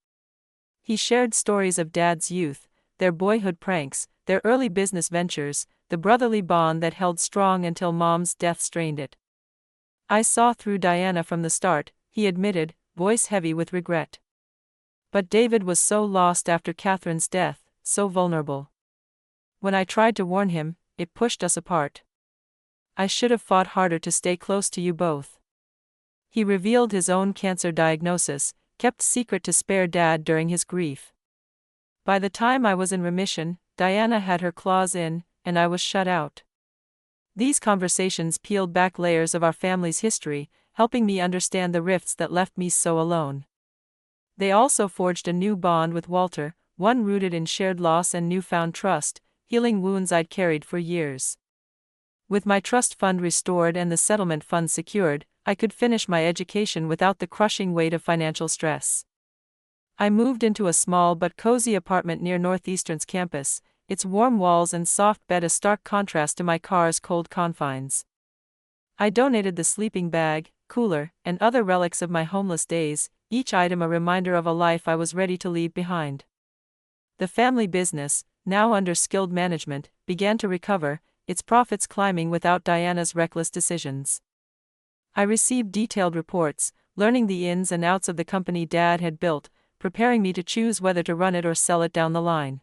He shared stories of Dad's youth, their boyhood pranks, their early business ventures, the brotherly bond that held strong until Mom's death strained it. "I saw through Diana from the start," he admitted, voice heavy with regret. "But David was so lost after Catherine's death, so vulnerable. When I tried to warn him, it pushed us apart. I should have fought harder to stay close to you both." He revealed his own cancer diagnosis, kept secret to spare Dad during his grief. By the time I was in remission, Diana had her claws in, and I was shut out. These conversations peeled back layers of our family's history, helping me understand the rifts that left me so alone. They also forged a new bond with Walter, one rooted in shared loss and newfound trust, healing wounds I'd carried for years. With my trust fund restored and the settlement funds secured, I could finish my education without the crushing weight of financial stress. I moved into a small but cozy apartment near Northeastern's campus, its warm walls and soft bed a stark contrast to my car's cold confines. I donated the sleeping bag, cooler, and other relics of my homeless days, each item a reminder of a life I was ready to leave behind. The family business, now under skilled management, began to recover, its profits climbing without Diana's reckless decisions. I received detailed reports, learning the ins and outs of the company Dad had built, preparing me to choose whether to run it or sell it down the line.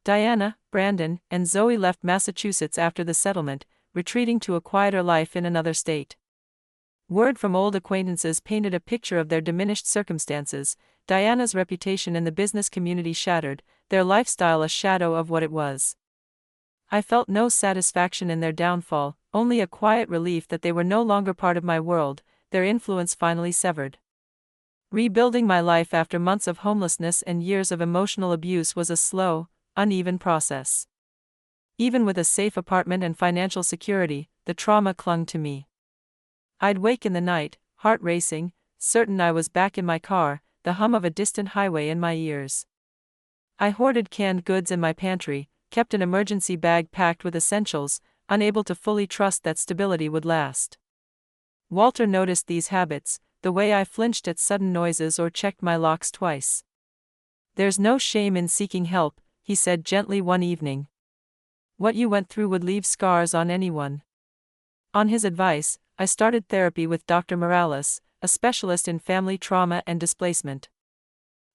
Diana, Brandon, and Zoe left Massachusetts after the settlement, retreating to a quieter life in another state. Word from old acquaintances painted a picture of their diminished circumstances, Diana's reputation in the business community shattered, their lifestyle a shadow of what it was. I felt no satisfaction in their downfall, only a quiet relief that they were no longer part of my world, their influence finally severed. Rebuilding my life after months of homelessness and years of emotional abuse was a slow, uneven process. Even with a safe apartment and financial security, the trauma clung to me. I'd wake in the night, heart racing, certain I was back in my car, the hum of a distant highway in my ears. I hoarded canned goods in my pantry, kept an emergency bag packed with essentials, unable to fully trust that stability would last. Walter noticed these habits, the way I flinched at sudden noises or checked my locks twice. "There's no shame in seeking help," he said gently one evening. "What you went through would leave scars on anyone." On his advice, I started therapy with Dr. Morales, a specialist in family trauma and displacement.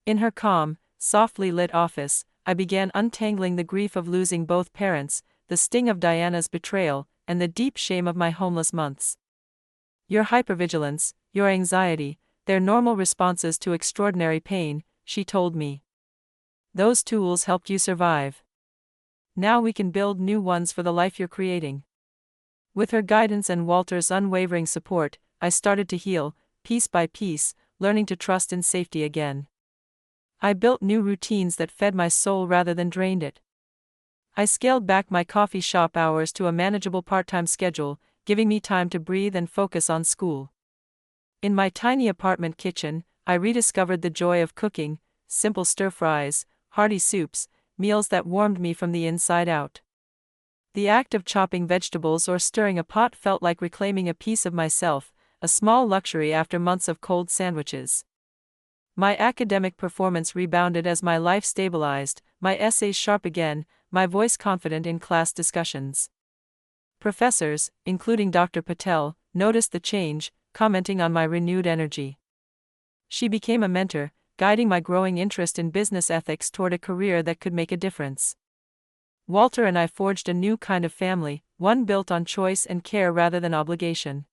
In her calm, softly lit office, I began untangling the grief of losing both parents, the sting of Diana's betrayal, and the deep shame of my homeless months. "Your hypervigilance, your anxiety, they're normal responses to extraordinary pain," she told me. "Those tools helped you survive. Now we can build new ones for the life you're creating." With her guidance and Walter's unwavering support, I started to heal, piece by piece, learning to trust in safety again. I built new routines that fed my soul rather than drained it. I scaled back my coffee shop hours to a manageable part-time schedule, giving me time to breathe and focus on school. In my tiny apartment kitchen, I rediscovered the joy of cooking, simple stir-fries, hearty soups, meals that warmed me from the inside out. The act of chopping vegetables or stirring a pot felt like reclaiming a piece of myself, a small luxury after months of cold sandwiches. My academic performance rebounded as my life stabilized, my essays sharp again, my voice confident in class discussions. Professors, including Dr. Patel, noticed the change, commenting on my renewed energy. She became a mentor, guiding my growing interest in business ethics toward a career that could make a difference. Walter and I forged a new kind of family, one built on choice and care rather than obligation.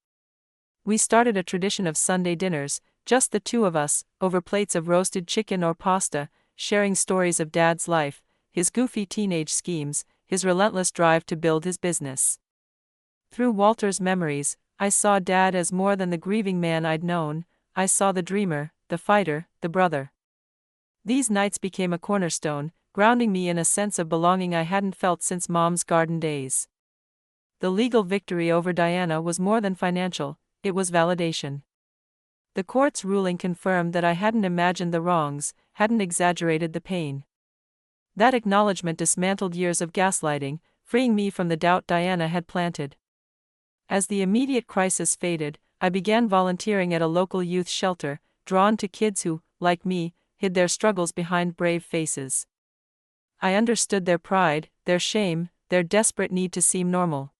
We started a tradition of Sunday dinners, just the two of us, over plates of roasted chicken or pasta, sharing stories of Dad's life, his goofy teenage schemes, his relentless drive to build his business. Through Walter's memories, I saw Dad as more than the grieving man I'd known. I saw the dreamer, the fighter, the brother. These nights became a cornerstone, grounding me in a sense of belonging I hadn't felt since Mom's garden days. The legal victory over Diana was more than financial, it was validation. The court's ruling confirmed that I hadn't imagined the wrongs, hadn't exaggerated the pain. That acknowledgement dismantled years of gaslighting, freeing me from the doubt Diana had planted. As the immediate crisis faded, I began volunteering at a local youth shelter, drawn to kids who, like me, hid their struggles behind brave faces. I understood their pride, their shame, their desperate need to seem normal.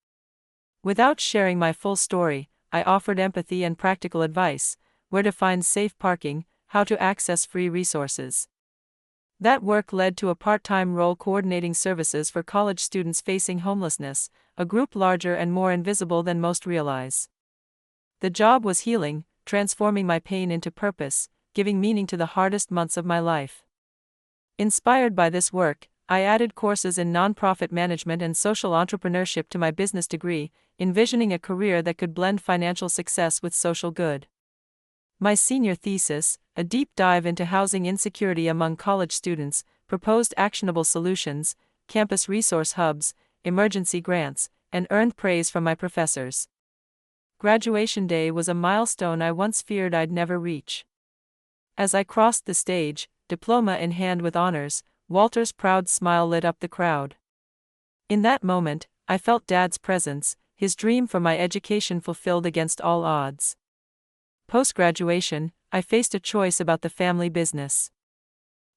Without sharing my full story, I offered empathy and practical advice: where to find safe parking, how to access free resources. That work led to a part-time role coordinating services for college students facing homelessness, a group larger and more invisible than most realize. The job was healing, transforming my pain into purpose, giving meaning to the hardest months of my life. Inspired by this work, I added courses in nonprofit management and social entrepreneurship to my business degree, envisioning a career that could blend financial success with social good. My senior thesis, a deep dive into housing insecurity among college students, proposed actionable solutions, campus resource hubs, emergency grants, and earned praise from my professors. Graduation day was a milestone I once feared I'd never reach. As I crossed the stage, diploma in hand with honors, Walter's proud smile lit up the crowd. In that moment, I felt Dad's presence, his dream for my education fulfilled against all odds. Post-graduation, I faced a choice about the family business.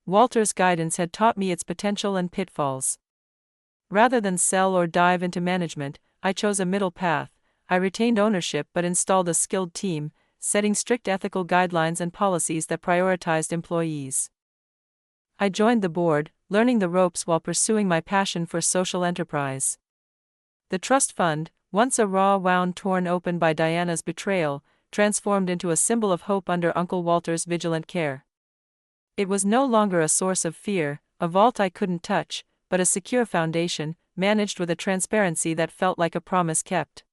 Walter's guidance had taught me its potential and pitfalls. Rather than sell or dive into management, I chose a middle path. I retained ownership but installed a skilled team, setting strict ethical guidelines and policies that prioritized employees. I joined the board, learning the ropes while pursuing my passion for social enterprise. The trust fund, once a raw wound torn open by Diana's betrayal, transformed into a symbol of hope under Uncle Walter's vigilant care. It was no longer a source of fear, a vault I couldn't touch, but a secure foundation, managed with a transparency that felt like a promise kept.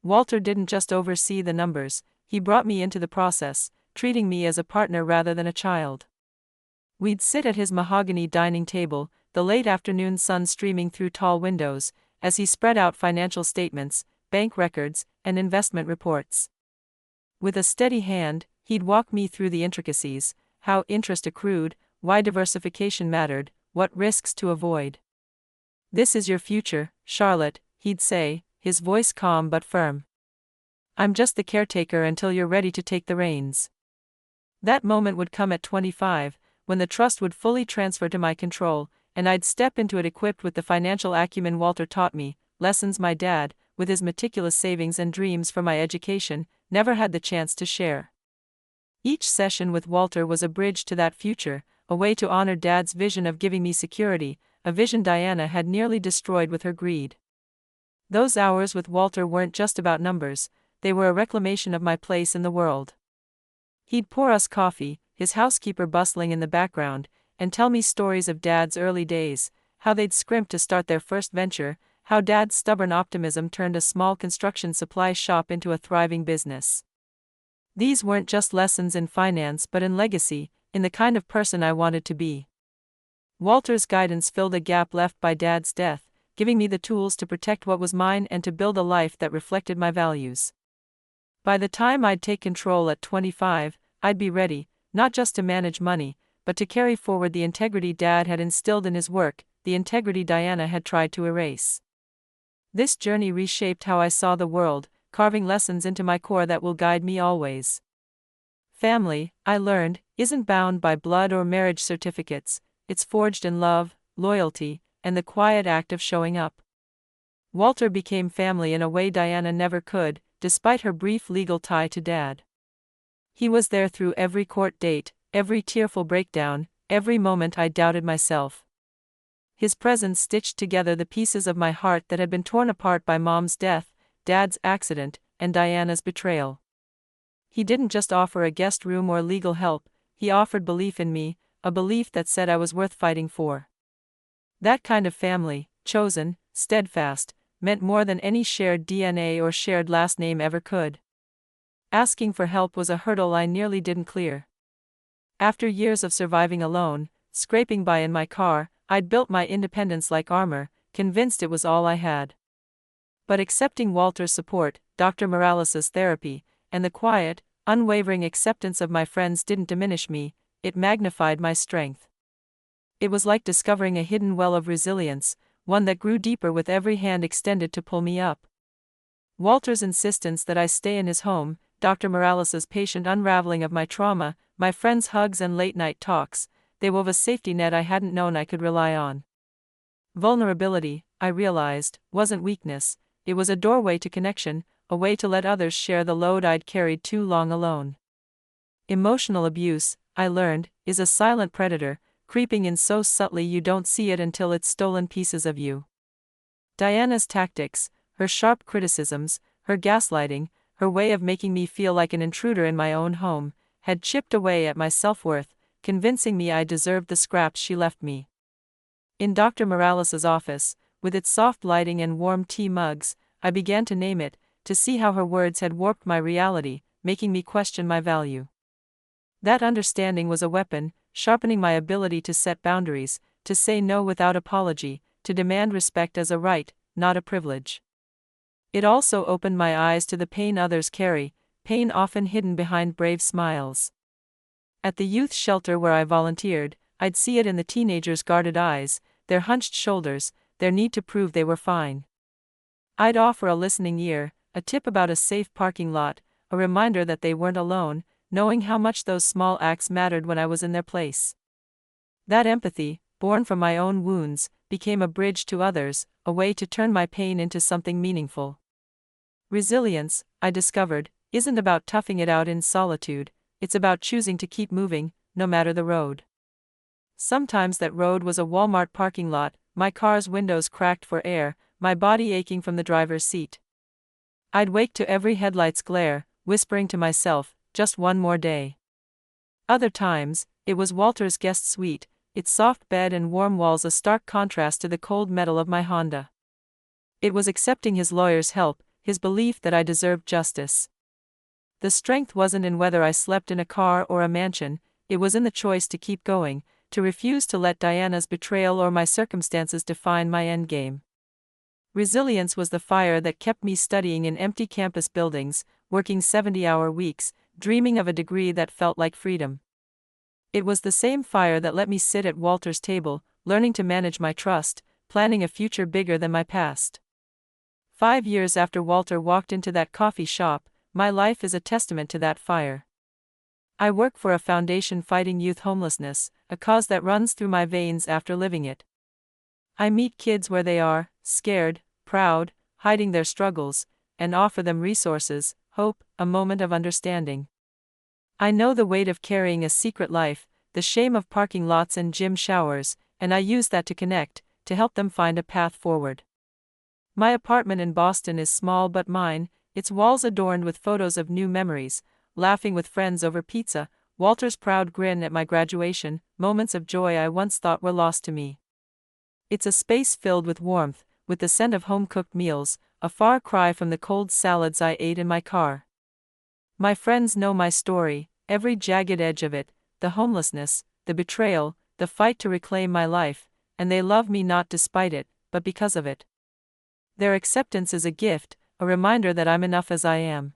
Walter didn't just oversee the numbers, he brought me into the process, treating me as a partner rather than a child. We'd sit at his mahogany dining table, the late afternoon sun streaming through tall windows, as he spread out financial statements, bank records, and investment reports. With a steady hand, he'd walk me through the intricacies: how interest accrued, why diversification mattered, what risks to avoid. "This is your future, Charlotte," he'd say, his voice calm but firm. "I'm just the caretaker until you're ready to take the reins." That moment would come at 25, when the trust would fully transfer to my control, and I'd step into it equipped with the financial acumen Walter taught me, lessons my dad, with his meticulous savings and dreams for my education, never had the chance to share. Each session with Walter was a bridge to that future, a way to honor Dad's vision of giving me security, a vision Diana had nearly destroyed with her greed. Those hours with Walter weren't just about numbers, they were a reclamation of my place in the world. He'd pour us coffee, his housekeeper bustling in the background, and tell me stories of Dad's early days, how they'd scrimped to start their first venture, how Dad's stubborn optimism turned a small construction supply shop into a thriving business. These weren't just lessons in finance but in legacy, in the kind of person I wanted to be. Walter's guidance filled a gap left by Dad's death, giving me the tools to protect what was mine and to build a life that reflected my values. By the time I'd take control at 25, I'd be ready, not just to manage money, but to carry forward the integrity Dad had instilled in his work, the integrity Diana had tried to erase. This journey reshaped how I saw the world, carving lessons into my core that will guide me always. Family, I learned, isn't bound by blood or marriage certificates, it's forged in love, loyalty, and the quiet act of showing up. Walter became family in a way Diana never could, despite her brief legal tie to Dad. He was there through every court date, every tearful breakdown, every moment I doubted myself. His presence stitched together the pieces of my heart that had been torn apart by Mom's death, Dad's accident, and Diana's betrayal. He didn't just offer a guest room or legal help, he offered belief in me, a belief that said I was worth fighting for. That kind of family, chosen, steadfast, meant more than any shared DNA or shared last name ever could. Asking for help was a hurdle I nearly didn't clear. After years of surviving alone, scraping by in my car, I'd built my independence like armor, convinced it was all I had. But accepting Walter's support, Dr. Morales' therapy, and the quiet, unwavering acceptance of my friends didn't diminish me, it magnified my strength. It was like discovering a hidden well of resilience, one that grew deeper with every hand extended to pull me up. Walter's insistence that I stay in his home, Dr. Morales' patient unraveling of my trauma, my friends' hugs and late-night talks, they wove a safety net I hadn't known I could rely on. Vulnerability, I realized, wasn't weakness, it was a doorway to connection, a way to let others share the load I'd carried too long alone. Emotional abuse, I learned, is a silent predator, creeping in so subtly you don't see it until it's stolen pieces of you. Diana's tactics, her sharp criticisms, her gaslighting, her way of making me feel like an intruder in my own home, had chipped away at my self-worth, convincing me I deserved the scraps she left me. In Dr. Morales' office, with its soft lighting and warm tea mugs, I began to name it, to see how her words had warped my reality, making me question my value. That understanding was a weapon, sharpening my ability to set boundaries, to say no without apology, to demand respect as a right, not a privilege. It also opened my eyes to the pain others carry, pain often hidden behind brave smiles. At the youth shelter where I volunteered, I'd see it in the teenagers' guarded eyes, their hunched shoulders, their need to prove they were fine. I'd offer a listening ear, a tip about a safe parking lot, a reminder that they weren't alone, knowing how much those small acts mattered when I was in their place. That empathy, born from my own wounds, became a bridge to others, a way to turn my pain into something meaningful. Resilience, I discovered, isn't about toughing it out in solitude, it's about choosing to keep moving, no matter the road. Sometimes that road was a Walmart parking lot, my car's windows cracked for air, my body aching from the driver's seat. I'd wake to every headlight's glare, whispering to myself, just one more day. Other times, it was Walter's guest suite, its soft bed and warm walls a stark contrast to the cold metal of my Honda. It was accepting his lawyer's help, his belief that I deserved justice. The strength wasn't in whether I slept in a car or a mansion, it was in the choice to keep going, to refuse to let Diana's betrayal or my circumstances define my endgame. Resilience was the fire that kept me studying in empty campus buildings, working 70-hour weeks, dreaming of a degree that felt like freedom. It was the same fire that let me sit at Walter's table, learning to manage my trust, planning a future bigger than my past. 5 years after Walter walked into that coffee shop, my life is a testament to that fire. I work for a foundation fighting youth homelessness, a cause that runs through my veins after living it. I meet kids where they are, scared, proud, hiding their struggles, and offer them resources, hope, a moment of understanding. I know the weight of carrying a secret life, the shame of parking lots and gym showers, and I use that to connect, to help them find a path forward. My apartment in Boston is small but mine, its walls adorned with photos of new memories, laughing with friends over pizza, Walter's proud grin at my graduation, moments of joy I once thought were lost to me. It's a space filled with warmth, with the scent of home-cooked meals, a far cry from the cold salads I ate in my car. My friends know my story, every jagged edge of it, the homelessness, the betrayal, the fight to reclaim my life, and they love me not despite it, but because of it. Their acceptance is a gift, a reminder that I'm enough as I am.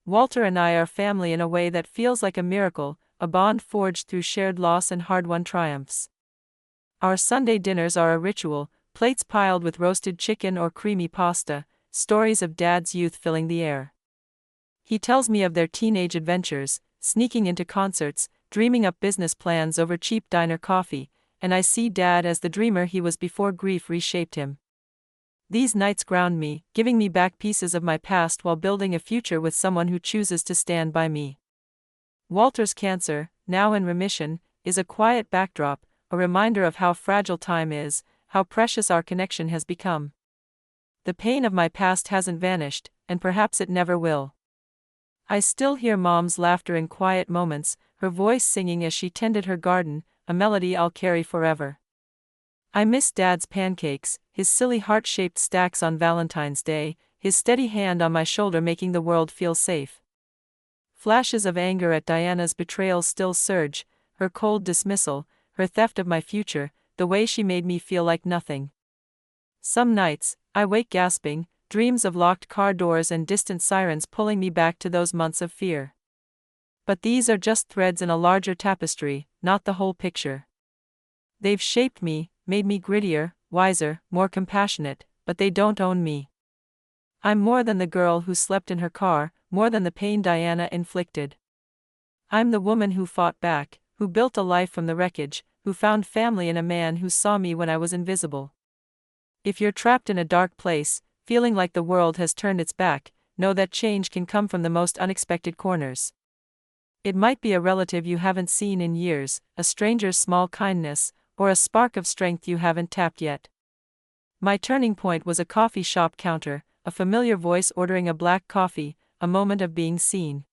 Walter and I are family in a way that feels like a miracle, a bond forged through shared loss and hard-won triumphs. Our Sunday dinners are a ritual, plates piled with roasted chicken or creamy pasta, stories of Dad's youth filling the air. He tells me of their teenage adventures, sneaking into concerts, dreaming up business plans over cheap diner coffee, and I see Dad as the dreamer he was before grief reshaped him. These nights ground me, giving me back pieces of my past while building a future with someone who chooses to stand by me. Walter's cancer, now in remission, is a quiet backdrop, a reminder of how fragile time is, how precious our connection has become. The pain of my past hasn't vanished, and perhaps it never will. I still hear Mom's laughter in quiet moments, her voice singing as she tended her garden, a melody I'll carry forever. I miss Dad's pancakes, his silly heart-shaped stacks on Valentine's Day, his steady hand on my shoulder making the world feel safe. Flashes of anger at Diana's betrayal still surge, her cold dismissal, her theft of my future, the way she made me feel like nothing. Some nights, I wake gasping, dreams of locked car doors and distant sirens pulling me back to those months of fear. But these are just threads in a larger tapestry, not the whole picture. They've shaped me, made me grittier, wiser, more compassionate, but they don't own me. I'm more than the girl who slept in her car, more than the pain Diana inflicted. I'm the woman who fought back, who built a life from the wreckage, who found family in a man who saw me when I was invisible. If you're trapped in a dark place, feeling like the world has turned its back, know that change can come from the most unexpected corners. It might be a relative you haven't seen in years, a stranger's small kindness, or a spark of strength you haven't tapped yet. My turning point was a coffee shop counter, a familiar voice ordering a black coffee, a moment of being seen.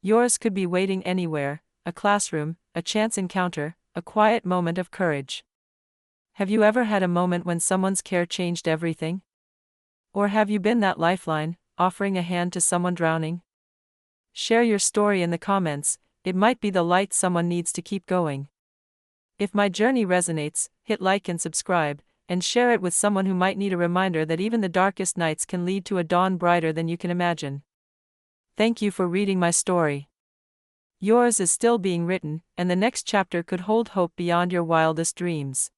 Yours could be waiting anywhere, a classroom, a chance encounter, a quiet moment of courage. Have you ever had a moment when someone's care changed everything? Or have you been that lifeline, offering a hand to someone drowning? Share your story in the comments, it might be the light someone needs to keep going. If my journey resonates, hit like and subscribe, and share it with someone who might need a reminder that even the darkest nights can lead to a dawn brighter than you can imagine. Thank you for reading my story. Yours is still being written, and the next chapter could hold hope beyond your wildest dreams.